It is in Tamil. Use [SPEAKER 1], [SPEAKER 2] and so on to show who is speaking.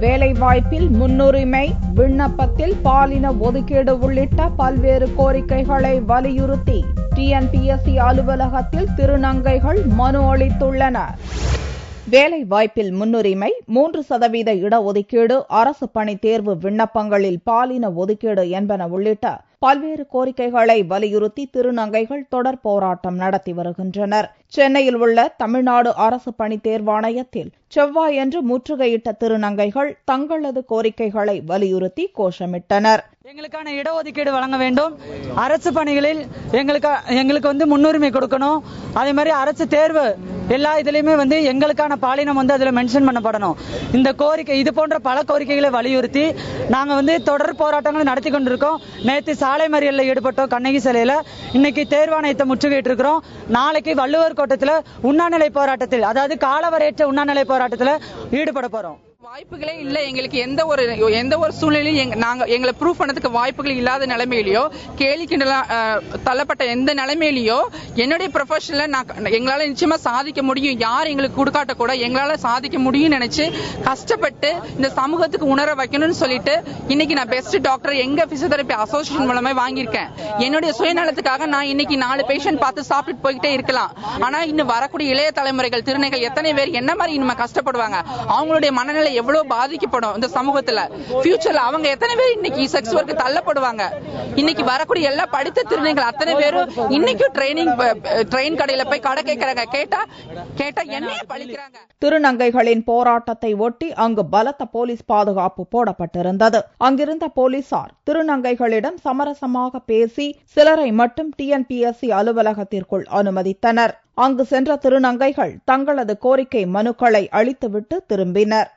[SPEAKER 1] வேலைவாய்ப்பில் முன்னுரிமை, விண்ணப்பத்தில் பாலின ஒதுக்கீடு உள்ளிட்ட பல்வேறு கோரிக்கைகளை வலியுறுத்தி டிஎன்பிஎஸ்சி அலுவலகத்தில் திருநங்கைகள் மனு அளித்துள்ளனர். வேலைவாய்ப்பில் முன்னுரிமை, 3% இடஒதுக்கீடு, அரசு பணி தேர்வு விண்ணப்பங்களில் பாலின ஒதுக்கீடு என்பன உள்ளிட்ட பல்வேறு கோரிக்கைகளை வலியுறுத்தி திருநங்கைகள் தொடர் போராட்டம் நடத்தி வருகின்றனர். சென்னையில் உள்ள தமிழ்நாடு அரசு பணி தேர்வாணையத்தில் செவ்வாயன்று முற்றுகையிட்ட திருநங்கைகள் தங்களது கோரிக்கைகளை வலியுறுத்தி கோஷமிட்டனர்.
[SPEAKER 2] எங்களுக்கான இடஒதுக்கீடு வழங்க வேண்டும், அரசு பணிகளில் எங்களுக்கு முன்னுரிமை கொடுக்கணும், அதே மாதிரி அரசு தேர்வு எல்லா இதுலயுமே எங்களுக்கான பாலினம் அதுல மென்ஷன் பண்ணப்படணும். இந்த கோரிக்கை இது போன்ற பல கோரிக்கைகளை வலியுறுத்தி நாங்க தொடர் போராட்டங்களை நடத்தி கொண்டிருக்கோம். நேற்று சாலை மறியலில் ஈடுபட்டோம் கண்ணகி சிலையில, இன்னைக்கு தேர்வாணையத்தை முற்றுகையிட்டு இருக்கிறோம். நாளைக்கு வள்ளுவர் கோட்டத்தில் உண்ணாநிலை போராட்டத்தில், அதாவது காலவரையற்ற உண்ணாநிலை போராட்டத்தில் ஈடுபட போறோம்.
[SPEAKER 3] வாய்ப்புகளே இல்ல எங்களுக்கு. எந்த ஒரு சூழ்நிலையும் எங்களை ப்ரூவ் பண்ணதுக்கு வாய்ப்புகள் இல்லாத நிலைமையிலயோ, கேலி கிண்டலா தள்ளப்பட்ட எந்த நிலைமையிலயோ என்னுடைய ப்ரொஃபஷன்ல எங்களால நிச்சயமா சாதிக்க முடியும், யார் எங்களுக்கு கொடுக்காட்ட கூட எங்களால சாதிக்க முடியும்னு நினைச்சு கஷ்டப்பட்டு இந்த சமூகத்துக்கு உணர வைக்கணும்னு சொல்லிட்டு இன்னைக்கு நான் பெஸ்ட் டாக்டர் எங்க பிசியோதெரபி அசோசியேஷன் மூலமா வாங்கியிருக்கேன். என்னுடைய சுயநலத்துக்காக நான் இன்னைக்கு 4 பேஷண்ட் பார்த்து சாப்பிட்டு போய்கிட்டே இருக்கலாம். ஆனா இன்னும் வரக்கூடிய இளைய தலைமுறைகள், திருநங்கைகள் எத்தனை பேர் என்ன மாதிரி இனிமே கஷ்டப்படுவாங்க, அவங்களுடைய மனநிலை எவ்வளவு பாதிக்கப்படும் இந்த சமூகத்துல, ஃபியூச்சர்ல அவங்க எத்தனை பேர் இன்னைக்கு செக்ஸ் ஒர்க் தள்ளப்படுவாங்க. இன்னைக்கு வரக்கூடிய எல்லா படித்த திருநங்கைகள் அத்தனை பேரும் இன்னைக்கு ட்ரெயின் கடையில போய் கடை கேட்கறாங்க. கேட்டா என்னைய பழிக்கிறாங்க.
[SPEAKER 1] திருநங்கைகளின் போராட்டத்தை ஒட்டி அங்கு பலத்த போலீஸ் பாதுகாப்பு போடப்பட்டிருந்தது. அங்கிருந்த போலீசார் திருநங்கைகளிடம் சமரசமாக பேசி சிலரை மட்டும் டிஎன்பிஎஸ்சி அலுவலகத்திற்குள் அனுமதித்தனர். அங்கு சென்ற திருநங்கைகள் தங்களது கோரிக்கை மனுக்களை அளித்துவிட்டு திரும்பினர்.